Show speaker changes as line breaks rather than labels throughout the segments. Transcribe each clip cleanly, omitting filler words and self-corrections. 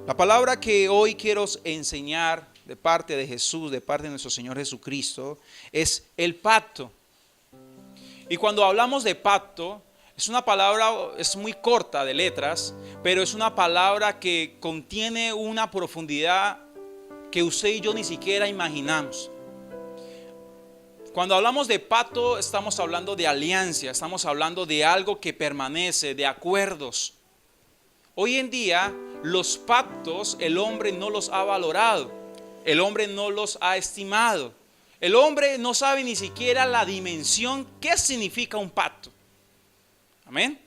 La palabra que hoy quiero enseñar de parte de Jesús, de parte de nuestro Señor Jesucristo, es el pacto. Y cuando hablamos de pacto, es una palabra, es muy corta de letras, pero es una palabra que contiene una profundidad que usted y yo ni siquiera imaginamos. Cuando hablamos de pacto, estamos hablando de alianza, estamos hablando de algo que permanece, de acuerdos. Hoy en día, los pactos, el hombre no los ha valorado, el hombre no los ha estimado. El hombre no sabe ni siquiera la dimensión, qué significa un pacto. Amén.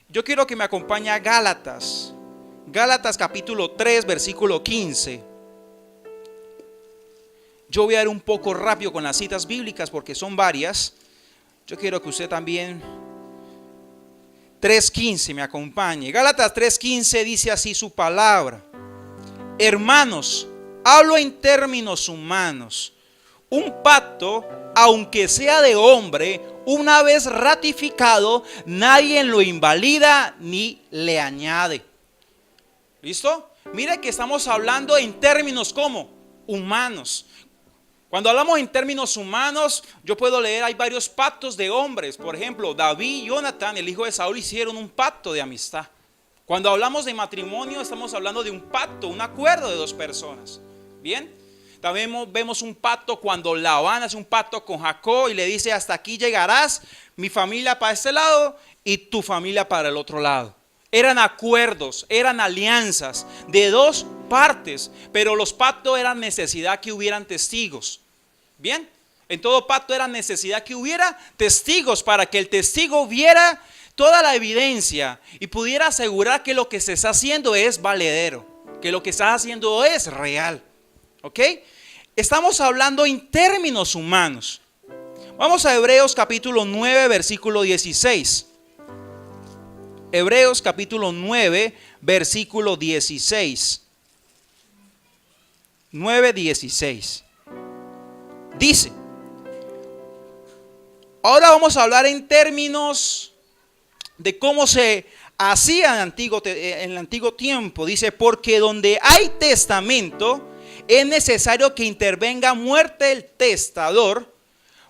Yo quiero que me acompañe a Gálatas. Gálatas capítulo 3, versículo 15. Yo voy a ir un poco rápido con las citas bíblicas porque son varias. Yo quiero que usted también 3:15 me acompañe. Gálatas 3:15 dice así su palabra: hermanos, hablo en términos humanos. Un pacto, aunque sea de hombre, una vez ratificado, nadie lo invalida ni le añade. ¿Listo? Mire que estamos hablando en términos como humanos. Cuando hablamos en términos humanos, yo puedo leer, hay varios pactos de hombres. Por ejemplo, David y Jonatán, el hijo de Saúl, hicieron un pacto de amistad. Cuando hablamos de matrimonio, estamos hablando de un pacto, un acuerdo de dos personas. ¿Bien? También vemos un pacto cuando Labán hace un pacto con Jacob y le dice: hasta aquí llegarás, mi familia para este lado y tu familia para el otro lado. Eran acuerdos, eran alianzas de dos partes, pero los pactos eran necesidad que hubieran testigos. Bien, en todo pacto era necesidad que hubiera testigos para que el testigo viera toda la evidencia y pudiera asegurar que lo que se está haciendo es valedero, que lo que está haciendo es real. ¿Ok? Estamos hablando en términos humanos. Vamos a Hebreos capítulo 9, versículo 16. Hebreos capítulo 9, versículo 16. 9:16. Dice: ahora vamos a hablar en términos de cómo se hacía en el antiguo tiempo. Dice: porque donde hay testamento, es necesario que intervenga muerte el testador,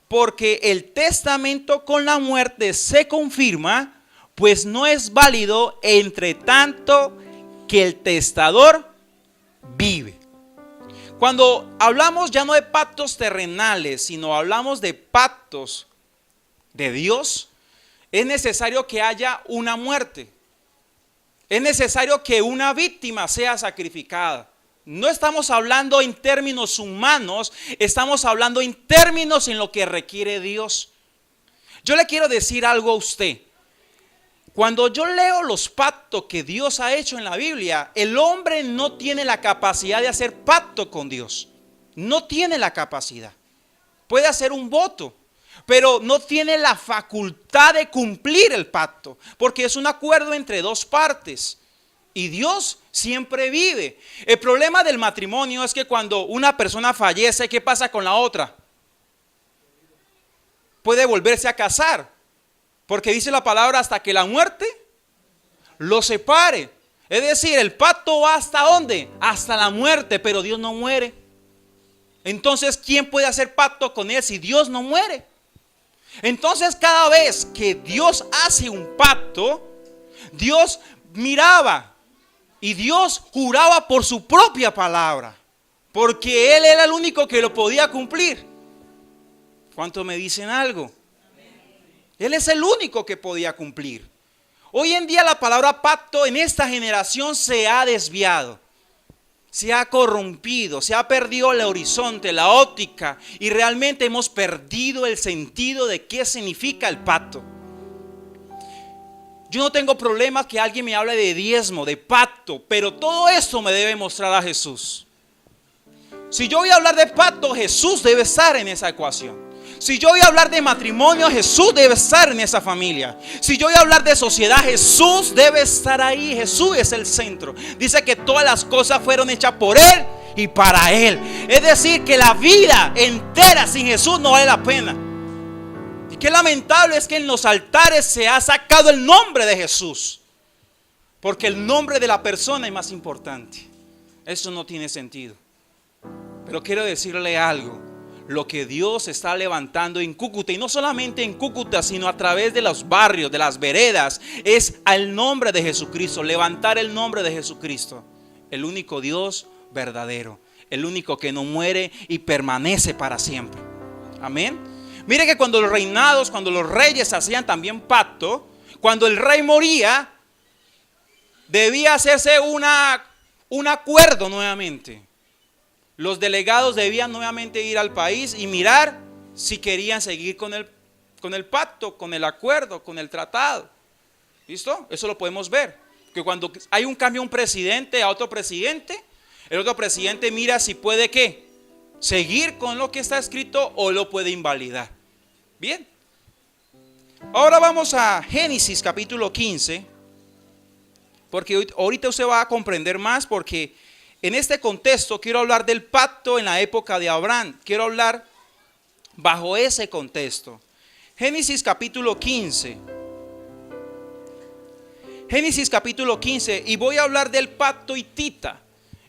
porque el testamento con la muerte se confirma, pues no es válido entre tanto que el testador vive. Cuando hablamos ya no de pactos terrenales, sino hablamos de pactos de Dios, es necesario que haya una muerte. Es necesario que una víctima sea sacrificada. No estamos hablando en términos humanos, estamos hablando en términos en lo que requiere Dios. Yo le quiero decir algo a usted. Cuando yo leo los pactos que Dios ha hecho en la Biblia, el hombre no tiene la capacidad de hacer pacto con Dios. No tiene la capacidad. Puede hacer un voto, pero no tiene la facultad de cumplir el pacto, porque es un acuerdo entre dos partes. Y Dios siempre vive. El problema del matrimonio es que cuando una persona fallece, ¿qué pasa con la otra? Puede volverse a casar. Porque dice la palabra: hasta que la muerte lo separe. Es decir, el pacto va ¿hasta dónde? Hasta la muerte, pero Dios no muere. Entonces, ¿quién puede hacer pacto con él si Dios no muere? Entonces, cada vez que Dios hace un pacto, Dios miraba y Dios juraba por su propia palabra, porque Él era el único que lo podía cumplir. ¿Cuántos me dicen algo? Él es el único que podía cumplir. Hoy en día la palabra pacto en esta generación se ha desviado, se ha corrompido, se ha perdido el horizonte, la óptica, y realmente hemos perdido el sentido de qué significa el pacto. Yo no tengo problema que alguien me hable de diezmo, de pacto, pero todo esto me debe mostrar a Jesús. Si yo voy a hablar de pacto, Jesús debe estar en esa ecuación. Si yo voy a hablar de matrimonio, Jesús debe estar en esa familia. Si yo voy a hablar de sociedad, Jesús debe estar ahí. Jesús es el centro. Dice que todas las cosas fueron hechas por Él y para Él. Es decir, que la vida entera sin Jesús no vale la pena. Y qué lamentable es que en los altares se ha sacado el nombre de Jesús, porque el nombre de la persona es más importante. Eso no tiene sentido. Pero quiero decirle algo. Lo que Dios está levantando en Cúcuta, y no solamente en Cúcuta, sino a través de los barrios, de las veredas, es al nombre de Jesucristo, levantar el nombre de Jesucristo, el único Dios verdadero, el único que no muere y permanece para siempre. Amén. Mire que cuando los reinados, cuando los reyes hacían también pacto, cuando el rey moría, debía hacerse un acuerdo nuevamente. Los delegados debían nuevamente ir al país y mirar si querían seguir con el pacto, con el acuerdo, con el tratado. ¿Listo? Eso lo podemos ver. Que cuando hay un cambio de un presidente a otro presidente, el otro presidente mira si puede ¿qué? Seguir con lo que está escrito o lo puede invalidar. Bien. Ahora vamos a Génesis capítulo 15. Porque ahorita usted va a comprender más, porque en este contexto quiero hablar del pacto en la época de Abraham. Quiero hablar bajo ese contexto. Génesis capítulo 15. Génesis capítulo 15. Y voy a hablar del pacto hitita.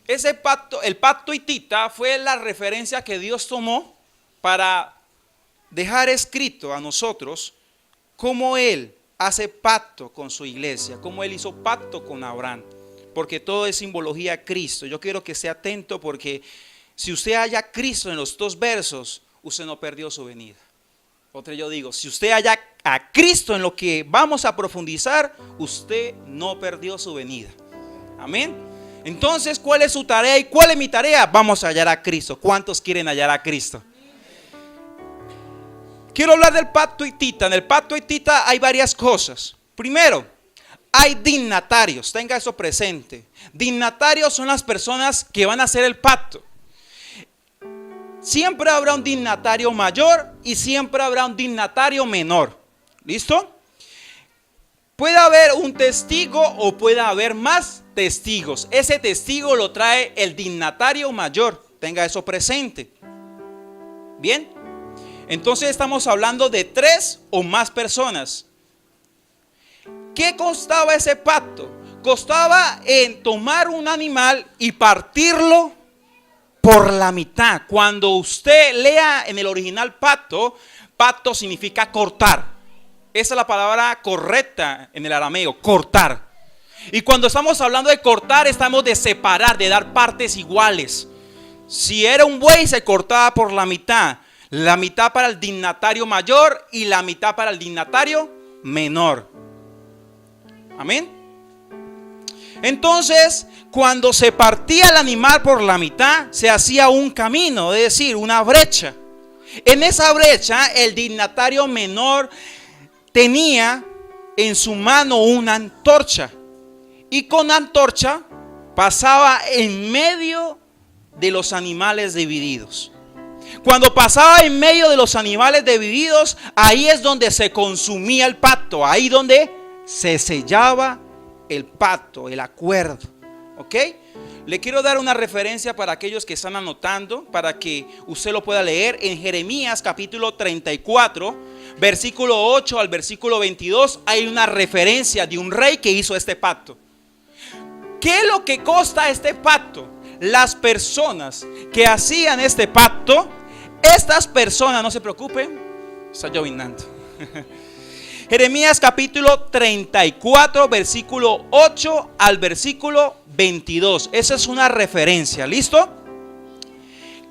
Ese pacto, el pacto hitita, fue la referencia que Dios tomó para dejar escrito a nosotros cómo Él hace pacto con su iglesia, cómo Él hizo pacto con Abraham. Porque todo es simbología a Cristo. Yo quiero que esté atento, porque si usted halla a Cristo en los dos versos, usted no perdió su venida. Otra, yo digo, si usted halla a Cristo en lo que vamos a profundizar, usted no perdió su venida. Amén. Entonces, ¿cuál es su tarea y cuál es mi tarea? Vamos a hallar a Cristo. ¿Cuántos quieren hallar a Cristo? Quiero hablar del pacto hitita. En el pacto hitita hay varias cosas. Primero, hay dignatarios, tenga eso presente. Dignatarios son las personas que van a hacer el pacto. Siempre habrá un dignatario mayor y siempre habrá un dignatario menor. ¿Listo? Puede haber un testigo o puede haber más testigos. Ese testigo lo trae el dignatario mayor, tenga eso presente. Bien, entonces estamos hablando de 3 o más personas. ¿Qué constaba ese pacto? Constaba en tomar un animal y partirlo por la mitad. Cuando usted lea en el original pacto, pacto significa cortar. Esa es la palabra correcta en el arameo, cortar. Y cuando estamos hablando de cortar, estamos de separar, de dar partes iguales. Si era un buey, se cortaba por la mitad para el dignatario mayor y la mitad para el dignatario menor. Amén. Entonces, cuando se partía el animal por la mitad, se hacía un camino, es decir, una brecha. En esa brecha, el dignatario menor tenía en su mano una antorcha. Y con antorcha pasaba en medio de los animales divididos. Cuando pasaba en medio de los animales divididos, ahí es donde se consumía el pacto, ahí donde se sellaba el pacto, el acuerdo. ¿Ok? Le quiero dar una referencia para aquellos que están anotando, para que usted lo pueda leer. En Jeremías capítulo 34, versículo 8 al versículo 22, hay una referencia de un rey que hizo este pacto. ¿Qué es lo que consta este pacto? Las personas que hacían este pacto, estas personas, no se preocupen, está llovinando. Jeremías capítulo 34, versículo 8 al versículo 22. Esa es una referencia, ¿listo?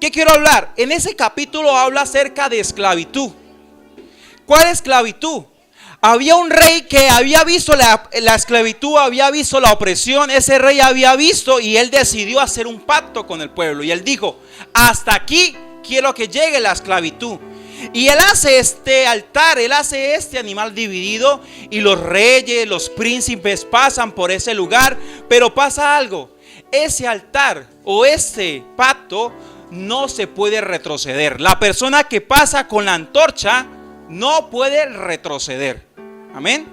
¿Qué quiero hablar? En ese capítulo habla acerca de esclavitud. ¿Cuál esclavitud? Había un rey que había visto la esclavitud, había visto la opresión. Ese rey había visto y él decidió hacer un pacto con el pueblo. Y él dijo, hasta aquí quiero que llegue la esclavitud. Y él hace este altar, él hace este animal dividido, y los reyes, los príncipes pasan por ese lugar. Pero pasa algo, ese altar o este pacto no se puede retroceder. La persona que pasa con la antorcha no puede retroceder. Amén.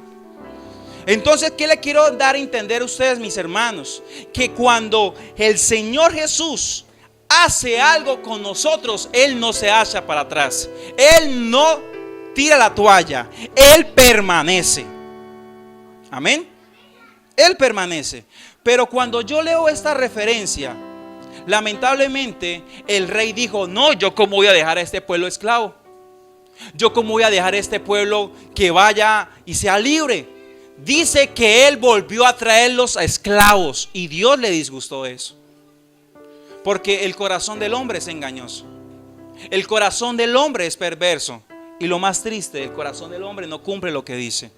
Entonces, ¿qué le quiero dar a entender a ustedes, mis hermanos? Que cuando el Señor Jesús hace algo con nosotros, Él no se echa para atrás. Él no tira la toalla. Él permanece. Amén. Él permanece. Pero cuando yo leo esta referencia, Lamentablemente, el rey dijo: no, yo cómo voy a dejar a este pueblo esclavo. Yo cómo voy a dejar a este pueblo que vaya y sea libre. Dice que él volvió a traerlos a esclavos y Dios le disgustó eso. Porque el corazón del hombre es engañoso. El corazón del hombre es perverso. Y lo más triste, el corazón del hombre no cumple lo que dice.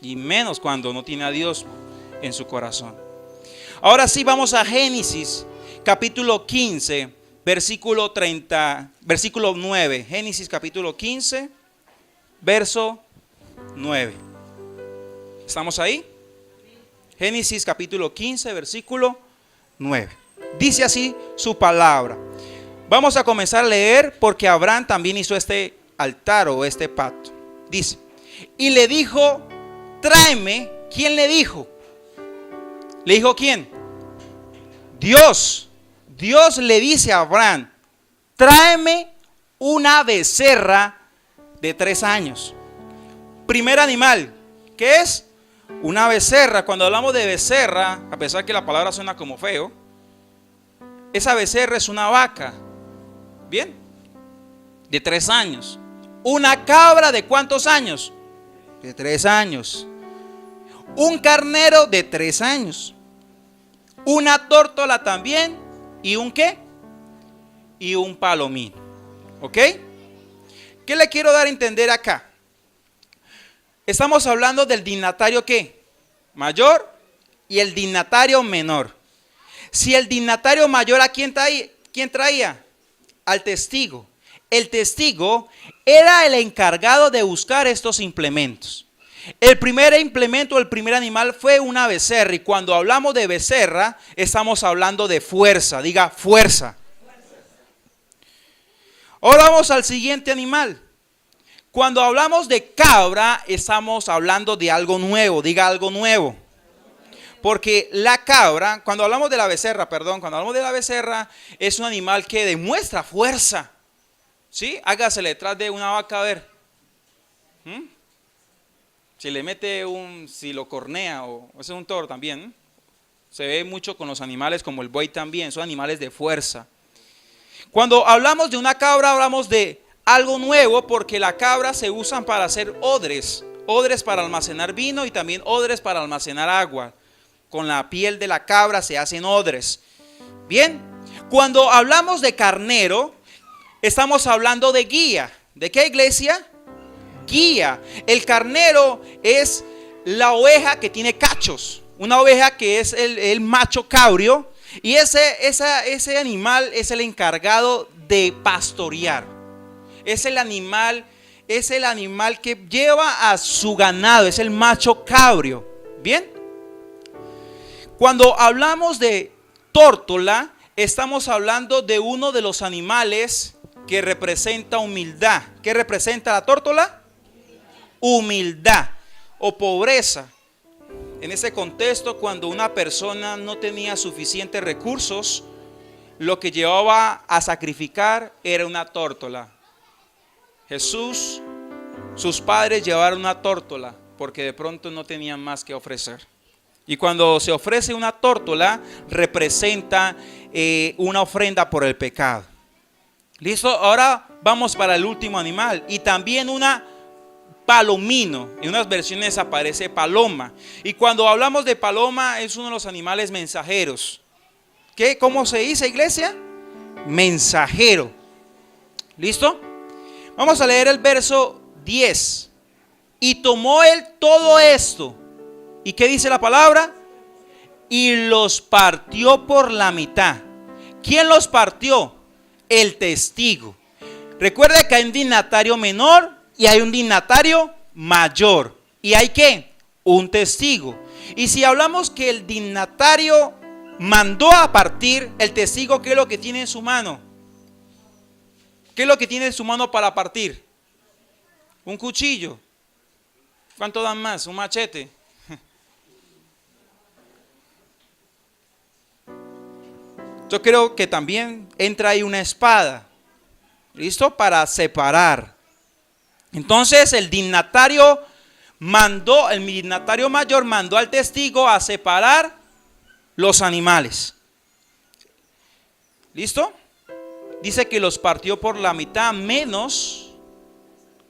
Y menos cuando no tiene a Dios en su corazón. Ahora sí, vamos a Génesis capítulo 15, versículo 9. Génesis capítulo 15, verso 9. ¿Estamos ahí? Génesis capítulo 15, versículo 9. Dice así su palabra. Vamos a comenzar a leer porque Abraham también hizo este altar o este pacto. Dice: y le dijo: tráeme. ¿Quién le dijo? ¿Le dijo quién? Dios. Dios le dice a Abraham: tráeme una becerra de 3 años. Primer animal, ¿qué es? Una becerra. Cuando hablamos de becerra, a pesar que la palabra suena como feo, esa becerra es una vaca, ¿bien? De 3 años. Una cabra de ¿cuántos años? De 3 años. Un carnero de 3 años. Una tórtola también. ¿Y un qué? Y un palomín. ¿Ok? ¿Qué le quiero dar a entender acá? Estamos hablando del dignatario ¿qué? Mayor y el dignatario menor. Si el dignatario mayor, ¿a quién traía? Al testigo. El testigo era el encargado de buscar estos implementos. El primer implemento, el primer animal fue una becerra. Y cuando hablamos de becerra, estamos hablando de fuerza. Diga fuerza. Ahora vamos al siguiente animal. Cuando hablamos de cabra, estamos hablando de algo nuevo. Diga algo nuevo. Porque la cabra, cuando hablamos de la becerra, es un animal que demuestra fuerza. ¿Sí? Hágasele detrás de una vaca a ver. Si le mete si lo cornea, o ese es un toro también. Se ve mucho con los animales como el buey también, son animales de fuerza. Cuando hablamos de una cabra, hablamos de algo nuevo, porque la cabra se usan para hacer odres. Odres para almacenar vino y también odres para almacenar agua. Con la piel de la cabra se hacen odres. Bien, cuando hablamos de carnero, estamos hablando de guía. ¿De qué, iglesia? Guía. El carnero es la oveja que tiene cachos. Una oveja que es el macho cabrio. Y ese animal es el encargado de pastorear. Es el animal que lleva a su ganado. Es el macho cabrio. Bien. Cuando hablamos de tórtola, estamos hablando de uno de los animales que representa humildad. ¿Qué representa la tórtola? Humildad o pobreza. En ese contexto, cuando una persona no tenía suficientes recursos, lo que llevaba a sacrificar era una tórtola. Jesús, sus padres llevaron una tórtola porque de pronto no tenían más que ofrecer. Y cuando se ofrece una tórtola, representa una ofrenda por el pecado. ¿Listo? Ahora vamos para el último animal. Y también una palomino. En unas versiones aparece paloma. Y cuando hablamos de paloma, es uno de los animales mensajeros. ¿Qué? ¿Cómo se dice, iglesia? Mensajero. ¿Listo? Vamos a leer el verso 10. Y tomó él todo esto. ¿Y qué dice la palabra? Y los partió por la mitad. ¿Quién los partió? El testigo. Recuerda que hay un dignatario menor y hay un dignatario mayor. ¿Y hay qué? Un testigo. Y si hablamos que el dignatario mandó a partir, el testigo, ¿qué es lo que tiene en su mano? ¿Qué es lo que tiene en su mano para partir? Un cuchillo. ¿Cuánto dan más? Un machete. Yo creo que también entra ahí una espada. ¿Listo? Para separar. Entonces el dignatario mayor mandó al testigo a separar los animales. ¿Listo? Dice que los partió por la mitad menos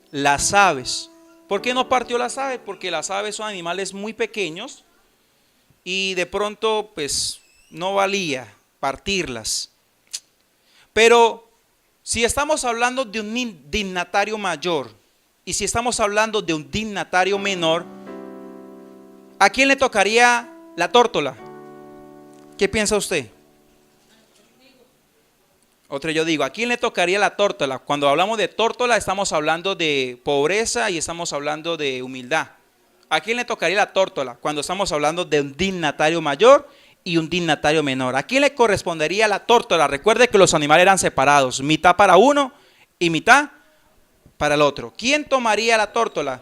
las aves. ¿Por qué no partió las aves? Porque las aves son animales muy pequeños y de pronto pues no valía partirlas. Pero si estamos hablando de un dignatario mayor y si estamos hablando de un dignatario menor, ¿a quién le tocaría la tórtola? ¿Qué piensa usted? Otro yo digo, ¿a quién le tocaría la tórtola? Cuando hablamos de tórtola estamos hablando de pobreza y estamos hablando de humildad. ¿A quién le tocaría la tórtola? Cuando estamos hablando de un dignatario mayor y un dignatario menor. ¿A quién le correspondería la tórtola? Recuerde que los animales eran separados, mitad para uno y mitad para el otro. ¿Quién tomaría la tórtola?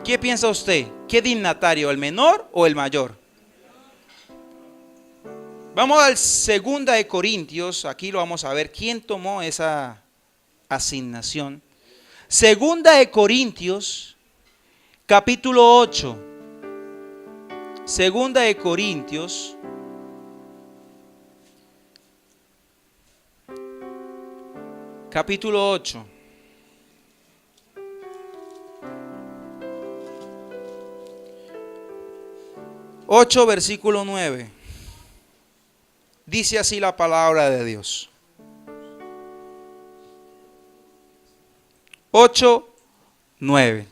¿Qué piensa usted? ¿Qué dignatario, el menor o el mayor? Vamos al 2 de Corintios, aquí lo vamos a ver, ¿quién tomó esa asignación? 2 de Corintios, capítulo 8. 2 de Corintios, capítulo 8. Versículo 9. Dice así la palabra de Dios. 8:9.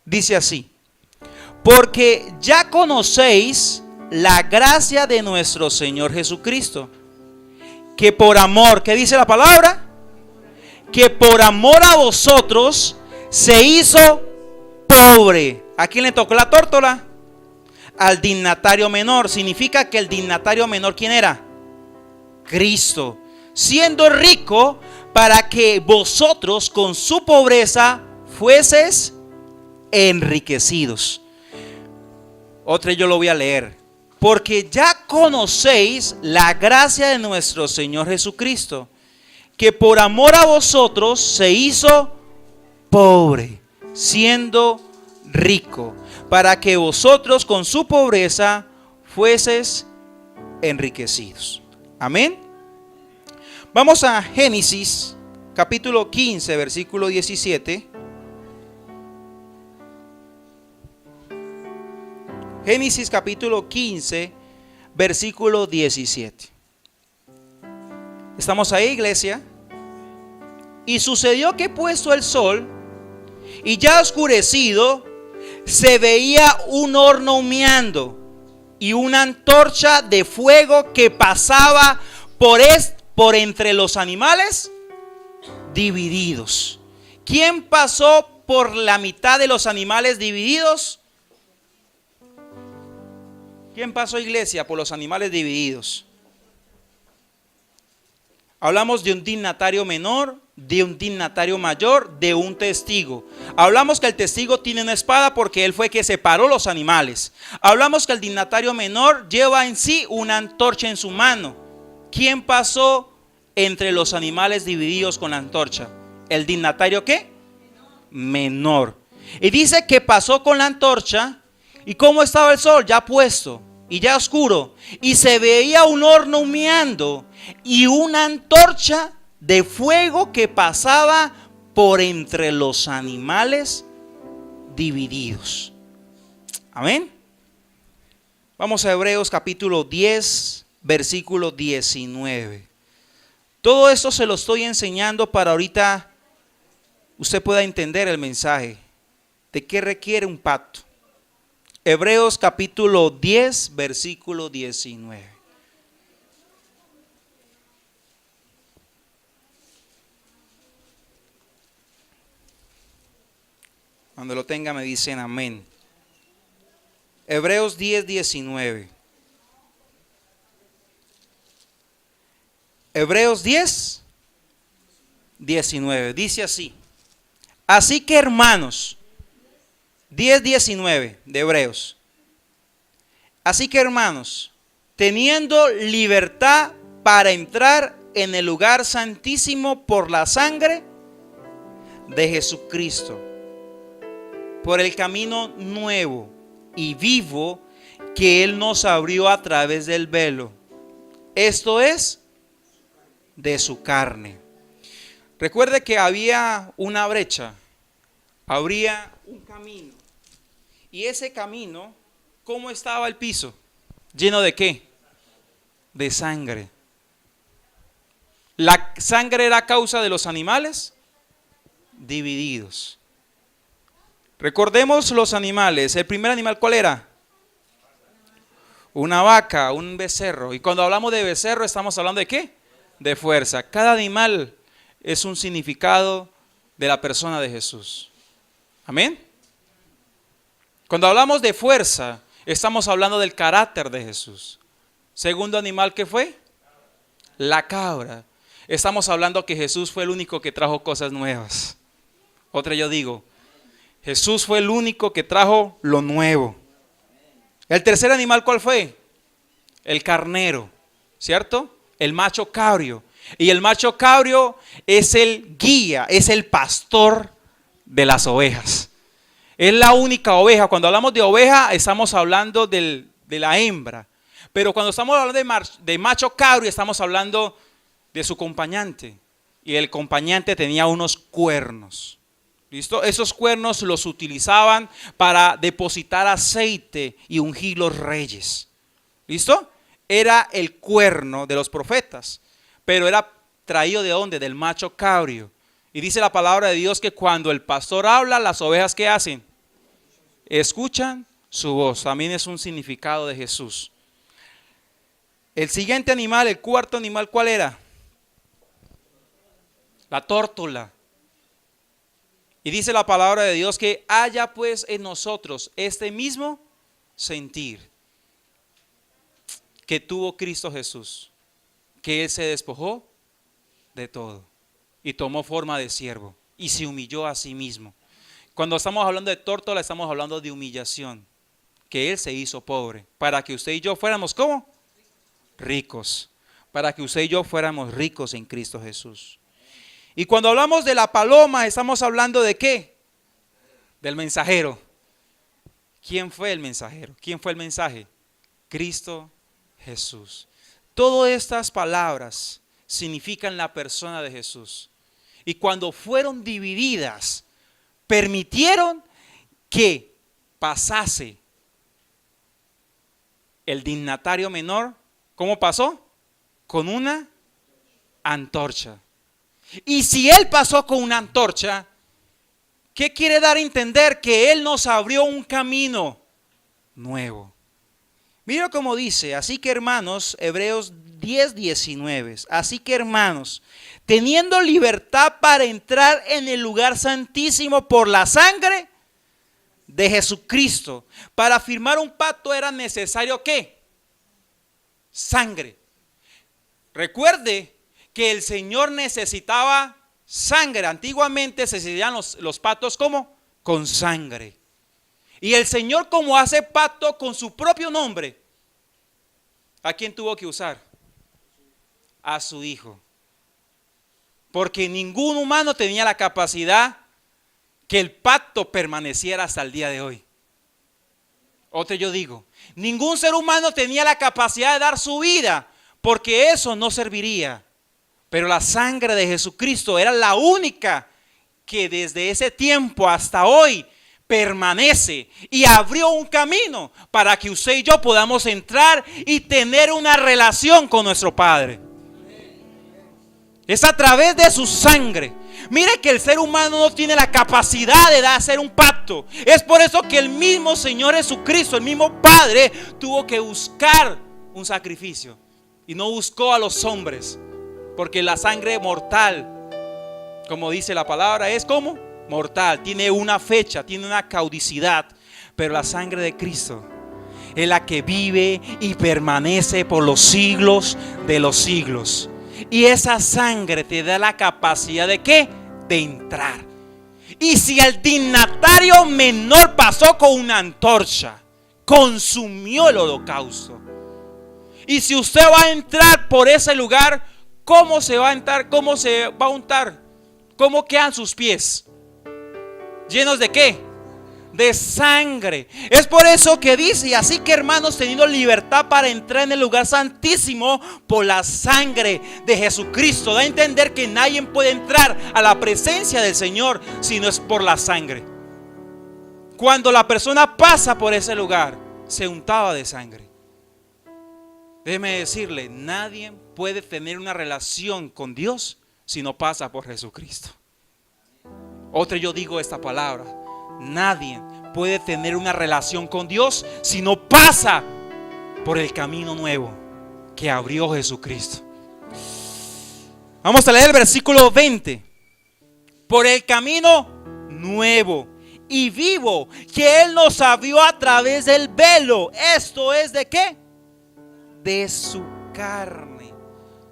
Dice así: porque ya conocéis la gracia de nuestro Señor Jesucristo, que por amor, ¿qué dice la palabra? Que por amor a vosotros se hizo pobre. ¿A quién le tocó la tórtola? Al dignatario menor. Significa que el dignatario menor, ¿quién era? Cristo, siendo rico para que vosotros con su pobreza fueses enriquecidos. Otra yo lo voy a leer. Porque ya conocéis la gracia de nuestro Señor Jesucristo, que por amor a vosotros se hizo pobre, siendo rico, para que vosotros con su pobreza fueses enriquecidos. Amén. Vamos a Génesis capítulo 15 versículo 17. Génesis capítulo 15 versículo 17. ¿Estamos ahí, iglesia? Y sucedió que puesto el sol y ya oscurecido, se veía un horno humeando y una antorcha de fuego que pasaba por entre los animales divididos. ¿Quién pasó por la mitad de los animales divididos? ¿Quién pasó, iglesia, por los animales divididos? Hablamos de un dignatario menor, de un dignatario mayor, de un testigo. Hablamos que el testigo tiene una espada porque él fue que separó los animales. Hablamos que el dignatario menor lleva en sí una antorcha en su mano. ¿Quién pasó entre los animales divididos con la antorcha? ¿El dignatario qué? Menor. Y dice que pasó con la antorcha. ¿Y cómo estaba el sol? Ya puesto y ya oscuro. Y se veía un horno humeando y una antorcha de fuego que pasaba por entre los animales divididos. Amén. Vamos a Hebreos capítulo 10, versículo 19. Todo esto se lo estoy enseñando para ahorita usted pueda entender el mensaje de qué requiere un pacto. Hebreos capítulo 10, versículo 19. Cuando lo tenga me dicen amén. Hebreos 10, 19. Hebreos 10, 19. Dice así: así que hermanos, 10, 19 de Hebreos. Así que hermanos, teniendo libertad para entrar en el lugar santísimo por la sangre de Jesucristo, por el camino nuevo y vivo que Él nos abrió a través del velo, esto es, de su carne. Recuerde que había una brecha, habría un camino. Y ese camino, ¿cómo estaba el piso? ¿Lleno de qué? De sangre. ¿La sangre era causa de los animales? Divididos. Recordemos los animales. El primer animal, ¿cuál era? Una vaca, un becerro. Y cuando hablamos de becerro, estamos hablando de ¿qué? De fuerza. Cada animal es un significado de la persona de Jesús. Amén. Cuando hablamos de fuerza, estamos hablando del carácter de Jesús. Segundo animal, ¿qué fue? La cabra. Estamos hablando que Jesús fue el único que trajo cosas nuevas. Otra yo digo, Jesús fue el único que trajo lo nuevo. El tercer animal, ¿cuál fue? El carnero, ¿cierto? El macho cabrio. Y el macho cabrio es el guía, es el pastor de las ovejas. Es la única oveja. Cuando hablamos de oveja, estamos hablando de la hembra. Pero cuando estamos hablando de macho cabrio, estamos hablando de su acompañante. Y el acompañante tenía unos cuernos. ¿Listo? Esos cuernos los utilizaban para depositar aceite y ungir los reyes. ¿Listo? Era el cuerno de los profetas. Pero era traído ¿de dónde? Del macho cabrio. Y dice la palabra de Dios que cuando el pastor habla, las ovejas ¿qué hacen? Escuchan su voz. También es un significado de Jesús. El siguiente animal, el cuarto animal, ¿cuál era? La tórtola. Y dice la palabra de Dios que haya pues en nosotros este mismo sentir que tuvo Cristo Jesús, que Él se despojó de todo y tomó forma de siervo y se humilló a sí mismo. Cuando estamos hablando de tórtola, estamos hablando de humillación, que Él se hizo pobre, para que usted y yo fuéramos ¿cómo? Ricos, para que usted y yo fuéramos ricos en Cristo Jesús. Y cuando hablamos de la paloma, estamos hablando ¿de qué? Del mensajero. ¿Quién fue el mensajero? ¿Quién fue el mensaje? Cristo Jesús. Todas estas palabras significan la persona de Jesús. Y cuando fueron divididas, permitieron que pasase el dignatario menor. ¿Cómo pasó? Con una antorcha. Y si Él pasó con una antorcha, ¿qué quiere dar a entender? Que Él nos abrió un camino nuevo. Mira cómo dice, así que hermanos, Hebreos 10:19, así que hermanos, teniendo libertad para entrar en el lugar santísimo por la sangre de Jesucristo, para firmar un pacto era necesario ¿qué? Sangre. Recuerde que el Señor necesitaba sangre. Antiguamente se hacían los pactos ¿cómo? Con sangre. Y el Señor, como hace pacto con su propio nombre, ¿a quién tuvo que usar? A su Hijo. Porque ningún humano tenía la capacidad que el pacto permaneciera hasta el día de hoy. Otro yo digo, ningún ser humano tenía la capacidad de dar su vida, porque eso no serviría. Pero la sangre de Jesucristo era la única que desde ese tiempo hasta hoy permanece y abrió un camino para que usted y yo podamos entrar y tener una relación con nuestro Padre. Es a través de su sangre. Mire que el ser humano no tiene la capacidad de hacer un pacto. Es por eso que el mismo Señor Jesucristo, el mismo Padre, tuvo que buscar un sacrificio y no buscó a los hombres. Porque la sangre mortal, como dice la palabra, es como mortal. Tiene una fecha, tiene una caducidad. Pero la sangre de Cristo es la que vive y permanece por los siglos de los siglos. Y esa sangre te da la capacidad de ¿qué? De entrar. Y si el dignatario menor pasó con una antorcha, consumió el holocausto. Y si usted va a entrar por ese lugar, ¿cómo se va a entrar? ¿Cómo se va a untar? ¿Cómo quedan sus pies? ¿Llenos de qué? de sangre. Es por eso que dice: así que, hermanos, teniendo libertad para entrar en el lugar santísimo por la sangre de Jesucristo. Da a entender que nadie puede entrar a la presencia del Señor si no es por la sangre. Cuando la persona pasa por ese lugar, se untaba de sangre. Déjeme decirle, nadie puede tener una relación con Dios si no pasa por Jesucristo. Otra, yo digo esta palabra: nadie puede tener una relación con Dios si no pasa por el camino nuevo que abrió Jesucristo. Vamos a leer el versículo 20. Por el camino nuevo y vivo que Él nos abrió a través del velo. Esto es ¿de qué? De su carne.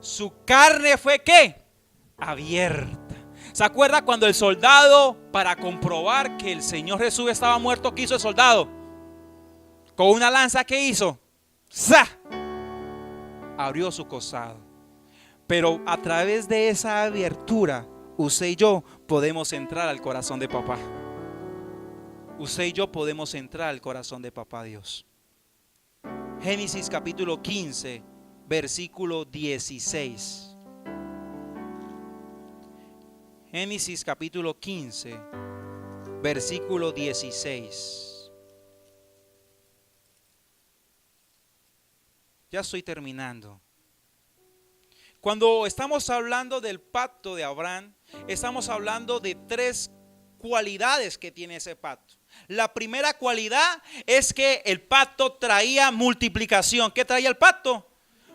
Su carne fue ¿qué? Abierta. ¿Se acuerda cuando el soldado, para comprobar que el Señor Jesús estaba muerto, qué hizo el soldado? Con una lanza, ¿qué hizo? ¡Za! Abrió su costado. Pero a través de esa abertura, usted y yo podemos entrar al corazón de papá. Usted y yo podemos entrar al corazón de papá Dios. Génesis capítulo 15, versículo 16. Génesis capítulo 15, versículo 16. Ya estoy terminando. Cuando estamos hablando del pacto de Abraham, estamos hablando de tres cualidades que tiene ese pacto. La primera cualidad es que el pacto traía multiplicación. ¿Qué traía el pacto?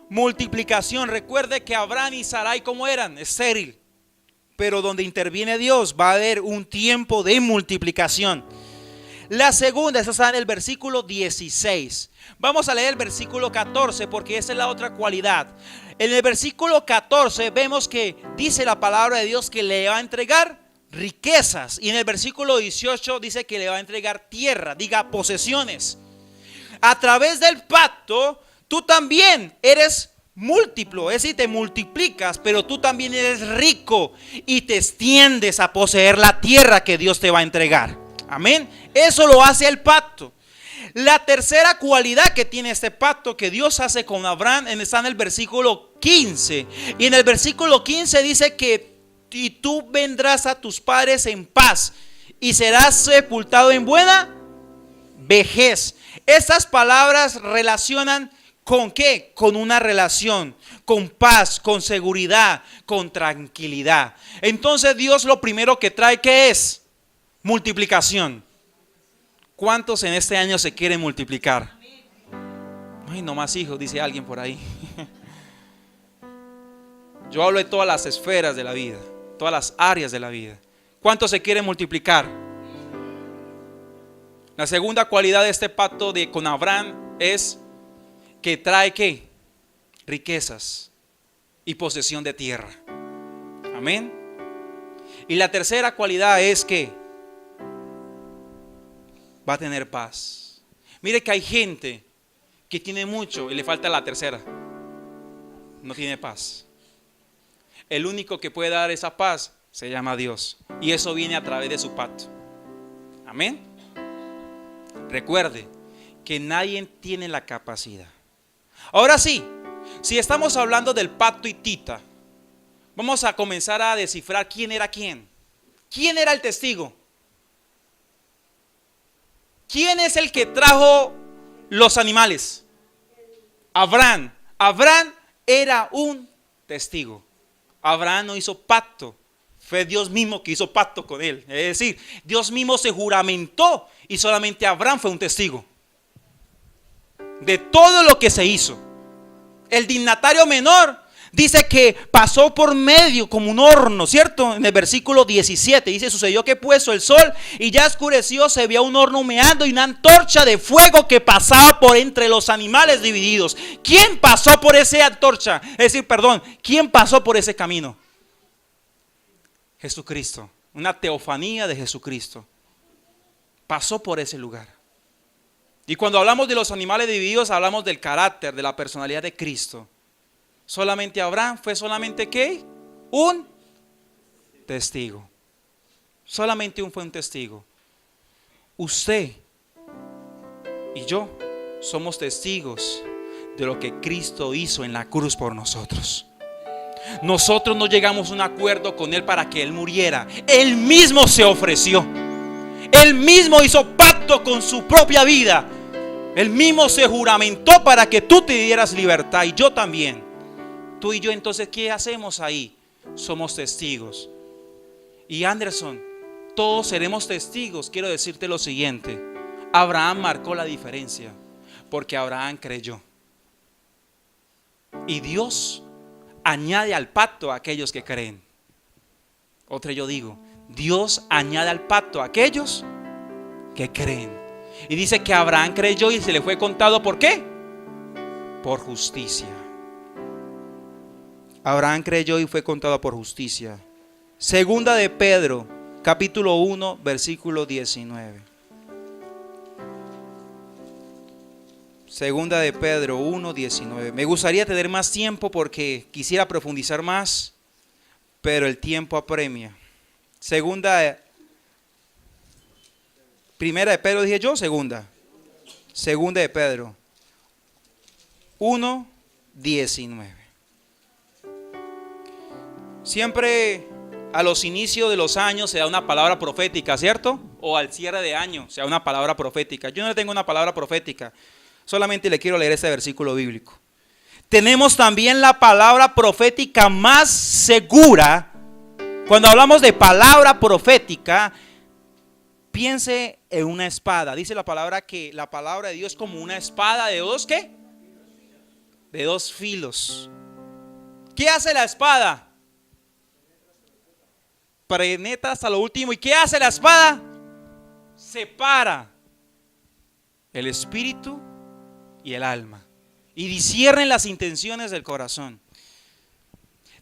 Multiplicación. Recuerde que Abraham y Sarai, ¿cómo eran? Estéril. Pero donde interviene Dios va a haber un tiempo de multiplicación. La segunda, esa está en el versículo 16. Vamos a leer el versículo 14 porque esa es la otra cualidad. En el versículo 14 vemos que dice la palabra de Dios que le va a entregar riquezas. Y en el versículo 18 dice que le va a entregar tierra, diga posesiones. A través del pacto tú también eres múltiplo, es decir, te multiplicas, pero tú también eres rico y te extiendes a poseer la tierra que Dios te va a entregar. Amén. Eso lo hace el pacto. La tercera cualidad que tiene este pacto que Dios hace con Abraham está en el versículo 15. Y en el versículo 15 dice que y tú vendrás a tus padres en paz y serás sepultado en buena vejez. Estas palabras relacionan ¿con qué? Con una relación, con paz, con seguridad, con tranquilidad. Entonces Dios lo primero que trae, ¿qué es? Multiplicación. ¿Cuántos en este año se quieren multiplicar? Ay, no más hijos, dice alguien por ahí. Yo hablo de todas las esferas de la vida, todas las áreas de la vida. ¿Cuántos se quieren multiplicar? La segunda cualidad de este pacto con Abraham es que trae ¿qué? Riquezas y posesión de tierra. Amén. Y la tercera cualidad es que va a tener paz. Mire que hay gente que tiene mucho y le falta la tercera. No tiene paz. El único que puede dar esa paz se llama Dios. Y eso viene a través de su pacto. Amén. Recuerde que nadie tiene la capacidad. Ahora sí, si estamos hablando del pacto hitita, vamos a comenzar a descifrar quién era quién. ¿Quién era el testigo? ¿Quién es el que trajo los animales? Abraham. Abraham era un testigo. Abraham no hizo pacto. Fue Dios mismo que hizo pacto con él. Es decir, Dios mismo se juramentó y solamente Abraham fue un testigo de todo lo que se hizo. El dignatario menor dice que pasó por medio como un horno, ¿cierto? En el versículo 17 dice: sucedió que puesto el sol y ya oscureció, se veía un horno humeando y una antorcha de fuego que pasaba por entre los animales divididos. ¿Quién pasó por esa antorcha? Es decir, ¿quién pasó por ese camino? Jesucristo. Una teofanía de Jesucristo. Pasó por ese lugar. Y cuando hablamos de los animales divididos, hablamos del carácter, de la personalidad de Cristo. Solamente Abraham fue solamente ¿qué? Un testigo. Solamente fue un testigo. Usted y yo somos testigos de lo que Cristo hizo en la cruz por nosotros. Nosotros no llegamos a un acuerdo con Él para que Él muriera. Él mismo se ofreció. Él mismo hizo pacto con su propia vida. Él mismo se juramentó para que tú te dieras libertad y yo también. Tú y yo, entonces, ¿qué hacemos ahí? Somos testigos. Y Anderson, todos seremos testigos. Quiero decirte lo siguiente: Abraham marcó la diferencia porque Abraham creyó. Y Dios añade al pacto a aquellos que creen. Otra, yo digo, Dios añade al pacto a aquellos que creen. Y dice que Abraham creyó y se le fue contado, ¿por qué? Por justicia. Abraham creyó y fue contado por justicia. Segunda de Pedro, capítulo 1, versículo 19. Segunda de Pedro 1, 19. Me gustaría tener más tiempo porque quisiera profundizar más, pero el tiempo apremia. Primera de Pedro dije yo, segunda de Pedro 1, 19. Siempre a los inicios de los años se da una palabra profética, ¿cierto? O al cierre de año se da una palabra profética. Yo no tengo una palabra profética, solamente le quiero leer este versículo bíblico. Tenemos también la palabra profética más segura. Cuando hablamos de palabra profética, piense en una espada. Dice la palabra que la palabra de Dios es como una espada de dos, ¿qué? De dos filos. ¿Qué hace la espada? Penetra hasta lo último. ¿Y qué hace la espada? Separa el espíritu y el alma y disciernen las intenciones del corazón.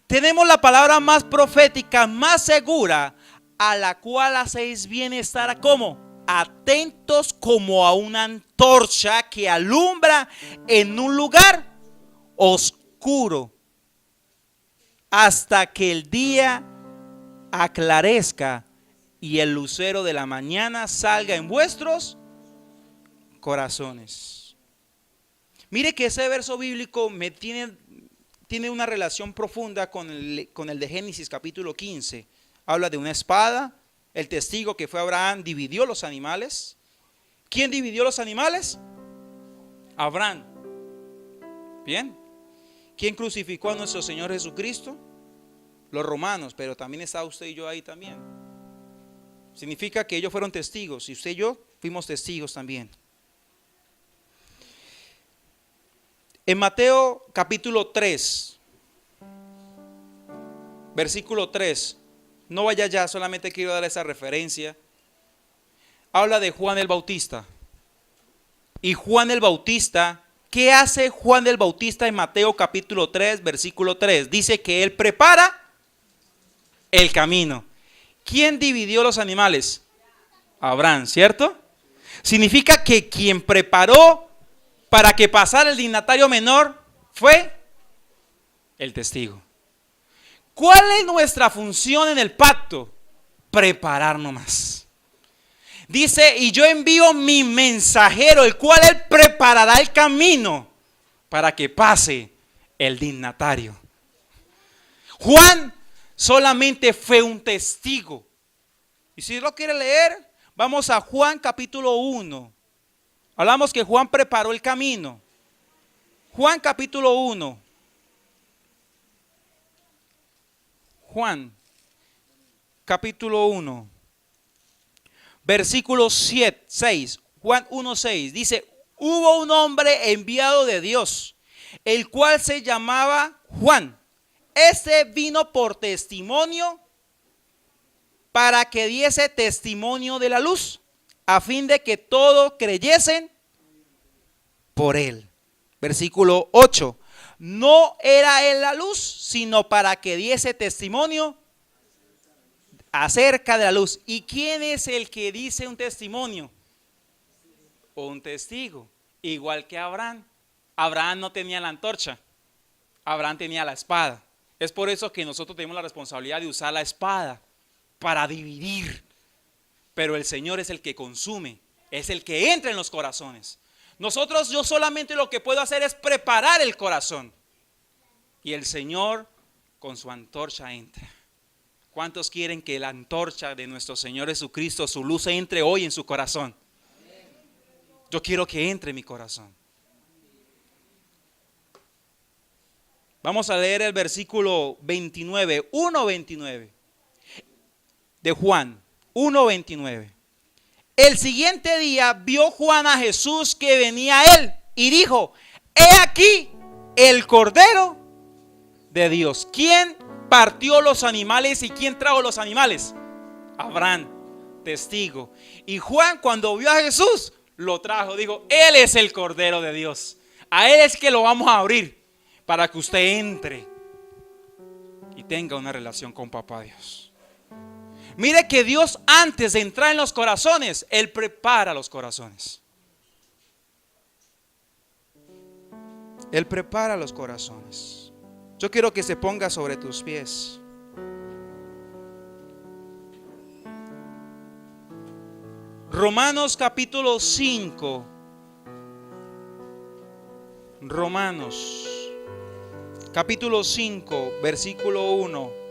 Tenemos la palabra más profética, más segura, a la cual hacéis bien estar como atentos como a una antorcha que alumbra en un lugar oscuro hasta que el día aclarezca y el lucero de la mañana salga en vuestros corazones. Mire que ese verso bíblico tiene una relación profunda con el de Génesis capítulo 15. Habla de una espada. El testigo que fue Abraham dividió los animales. ¿Quién dividió los animales? Abraham. Bien. ¿Quién crucificó a nuestro Señor Jesucristo? Los romanos, pero también está usted y yo ahí también. Significa que ellos fueron testigos y usted y yo fuimos testigos también. En Mateo capítulo 3, versículo 3, no vaya ya, solamente quiero dar esa referencia. Habla de Juan el Bautista. Y Juan el Bautista, ¿qué hace Juan el Bautista en Mateo capítulo 3, versículo 3? Dice que él prepara el camino. ¿Quién dividió los animales? Abraham, ¿cierto? Significa que quien preparó para que pasara el dignatario menor fue el testigo. ¿Cuál es nuestra función en el pacto? Prepararnos más. Dice, y yo envío mi mensajero, el cual él preparará el camino para que pase el dignatario. Juan solamente fue un testigo. Y si lo quiere leer, vamos a Juan capítulo 1. Hablamos que Juan preparó el camino. Juan capítulo 1. Juan capítulo 1. Versículo 6. Juan 1:6. Dice, hubo un hombre enviado de Dios, el cual se llamaba Juan. Este vino por testimonio para que diese testimonio de la luz, a fin de que todos creyesen por él. Versículo 8. No era él la luz, sino para que diese testimonio acerca de la luz. ¿Y quién es el que dice un testimonio? Un testigo. Igual que Abraham. Abraham no tenía la antorcha, Abraham tenía la espada. Es por eso que nosotros tenemos la responsabilidad de usar la espada para dividir. Pero el Señor es el que consume. es el que entra en los corazones. Yo solamente lo que puedo hacer es preparar el corazón. Y el Señor con su antorcha entra. ¿Cuántos quieren que la antorcha de nuestro Señor Jesucristo, su luz, entre hoy en su corazón? Yo quiero que entre en mi corazón. Vamos a leer el versículo 29, 1:29 de Juan, 1:29. El siguiente día vio Juan a Jesús que venía a él y dijo: he aquí el Cordero de Dios. ¿Quién partió los animales y quién trajo los animales? Abraham, testigo. Y Juan, cuando vio a Jesús, lo trajo. Dijo: él es el Cordero de Dios. A él es que lo vamos a abrir para que usted entre y tenga una relación con Papá Dios. Mire que Dios, antes de entrar en los corazones, Él prepara los corazones. Él prepara los corazones. Yo quiero que se ponga sobre tus pies. Romanos capítulo 5. Romanos capítulo 5, versículo 1.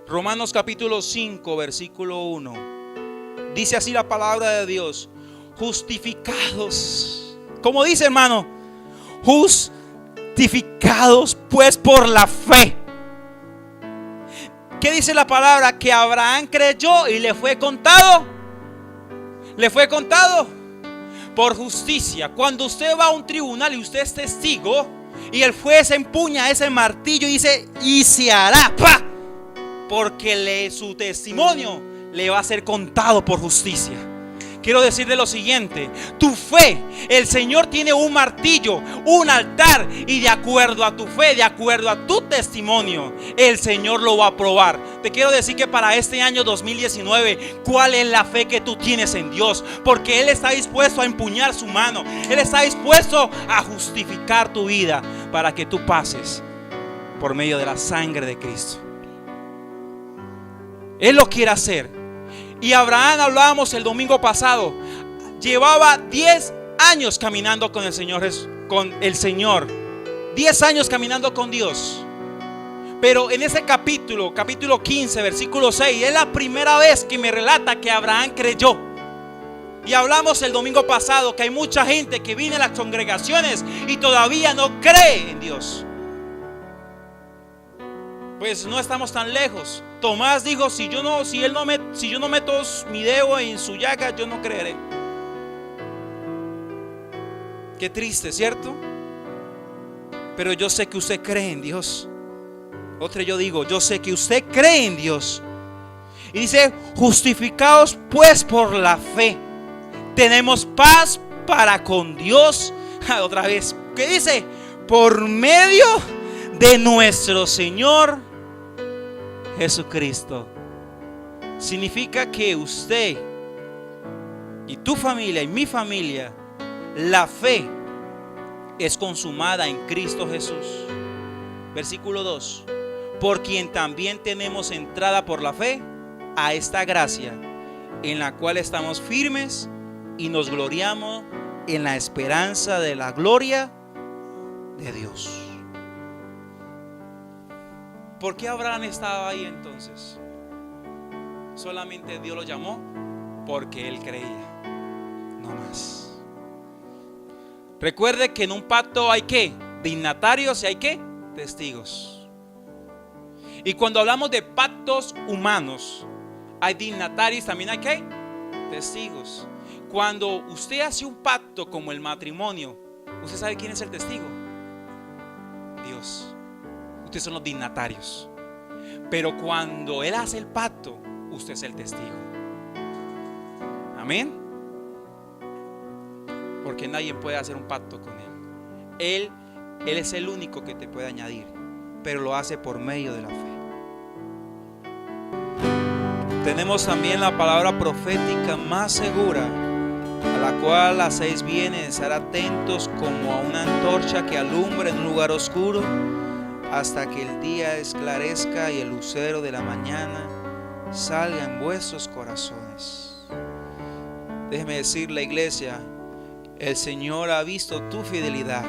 Romanos capítulo 5, versículo 1. Dice así la palabra de Dios: justificados. ¿Cómo dice, hermano? Justificados pues por la fe. ¿Qué dice la palabra? Que Abraham creyó y le fue contado. Le fue contado por justicia. Cuando usted va a un tribunal y usted es testigo y el juez empuña ese martillo y dice: y se hará, ¡pah! Porque su testimonio le va a ser contado por justicia. Quiero decirle lo siguiente: tu fe, el Señor tiene un martillo, un altar, y de acuerdo a tu fe, de acuerdo a tu testimonio, el Señor lo va a probar. Te quiero decir que para este año 2019, ¿cuál es la fe que tú tienes en Dios? Porque Él está dispuesto a empuñar su mano. Él está dispuesto a justificar tu vida para que tú pases por medio de la sangre de Cristo. Él lo quiere hacer. Y Abraham, hablábamos el domingo pasado, llevaba 10 años caminando con el Señor, 10 años caminando con Dios. Pero en ese capítulo 15, versículo 6, es la primera vez que me relata que Abraham creyó. Y hablamos el domingo pasado que hay mucha gente que viene a las congregaciones y todavía no cree en Dios. Pues no estamos tan lejos. Tomás dijo: si yo no meto mi dedo en su llaga, yo no creeré. Qué triste, ¿cierto? Pero yo sé que usted cree en Dios. Yo digo: yo sé que usted cree en Dios. Y dice: justificados pues por la fe, tenemos paz para con Dios. Otra vez, ¿qué dice? Por medio de nuestro Señor Jesucristo. Significa que usted y tu familia y mi familia, la fe es consumada en Cristo Jesús. Versículo 2: por quien también tenemos entrada por la fe a esta gracia, en la cual estamos firmes y nos gloriamos en la esperanza de la gloria de Dios. ¿Por qué Abraham estaba ahí entonces? Solamente Dios lo llamó porque él creía, no más. Recuerde que en un pacto hay ¿qué? Dignatarios y hay ¿qué? Testigos. Y cuando hablamos de pactos humanos, hay dignatarios, también hay ¿qué? Testigos. Cuando usted hace un pacto como el matrimonio, ¿usted sabe quién es el testigo? Dios. Ustedes son los dignatarios. Pero cuando Él hace el pacto, usted es el testigo. Amén. Porque nadie puede hacer un pacto con Él. Él es el único que te puede añadir, pero lo hace por medio de la fe. Tenemos también la palabra profética más segura, a la cual hacéis bien en estar atentos como a una antorcha que alumbra en un lugar oscuro, hasta que el día esclarezca y el lucero de la mañana salga en vuestros corazones. Déjeme decirle, iglesia, el Señor ha visto tu fidelidad.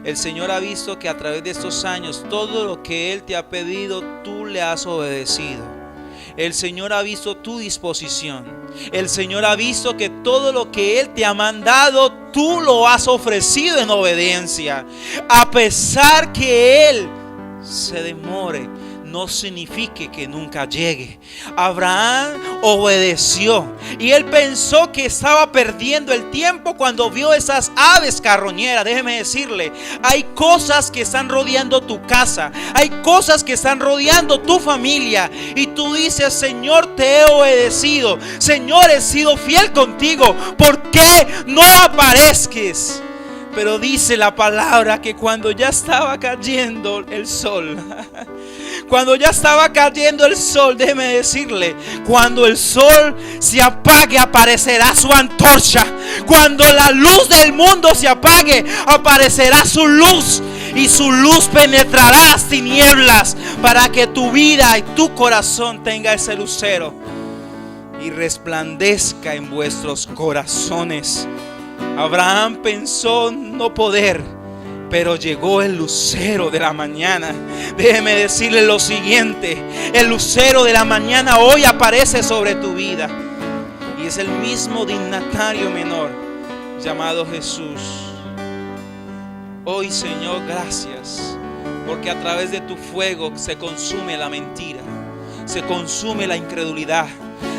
El Señor ha visto que a través de estos años todo lo que Él te ha pedido, tú le has obedecido. El Señor ha visto tu disposición. El Señor ha visto que todo lo que Él te ha mandado, tú lo has ofrecido en obediencia. A pesar que Él se demore, no signifique que nunca llegue. Abraham obedeció y él pensó que estaba perdiendo el tiempo cuando vio esas aves carroñeras. Déjeme decirle, hay cosas que están rodeando tu casa, hay cosas que están rodeando tu familia, y tú dices: Señor, te he obedecido, Señor, he sido fiel contigo, ¿por qué no aparezques? Pero dice la palabra que cuando ya estaba cayendo el sol, cuando ya estaba cayendo el sol, déjeme decirle, cuando el sol se apague, aparecerá su antorcha. Cuando la luz del mundo se apague, aparecerá su luz, y su luz penetrará las tinieblas, para que tu vida y tu corazón tenga ese lucero y resplandezca en vuestros corazones. Abraham pensó no poder, pero llegó el lucero de la mañana. Déjeme decirle lo siguiente: el lucero de la mañana hoy aparece sobre tu vida, y es el mismo dignatario menor llamado Jesús. Hoy, Señor, gracias, porque a través de tu fuego se consume la mentira, se consume la incredulidad,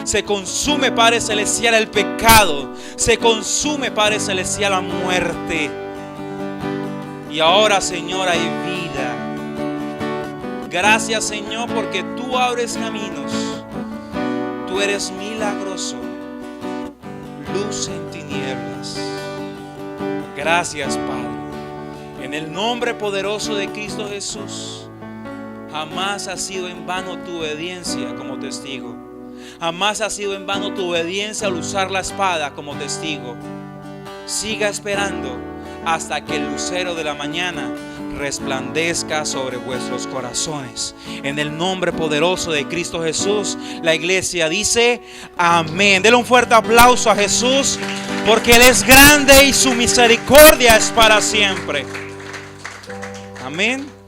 se consume, Padre Celestial, el pecado, se consume, Padre Celestial, la muerte. Y ahora, Señor, hay vida. Gracias, Señor, porque tú abres caminos. Tú eres milagroso, luz en tinieblas. Gracias, Padre. En el nombre poderoso de Cristo Jesús, jamás ha sido en vano tu obediencia como testigo. Jamás ha sido en vano tu obediencia al usar la espada como testigo. Siga esperando hasta que el lucero de la mañana resplandezca sobre vuestros corazones. En el nombre poderoso de Cristo Jesús, la iglesia dice amén. Denle un fuerte aplauso a Jesús, porque Él es grande y su misericordia es para siempre. Amén.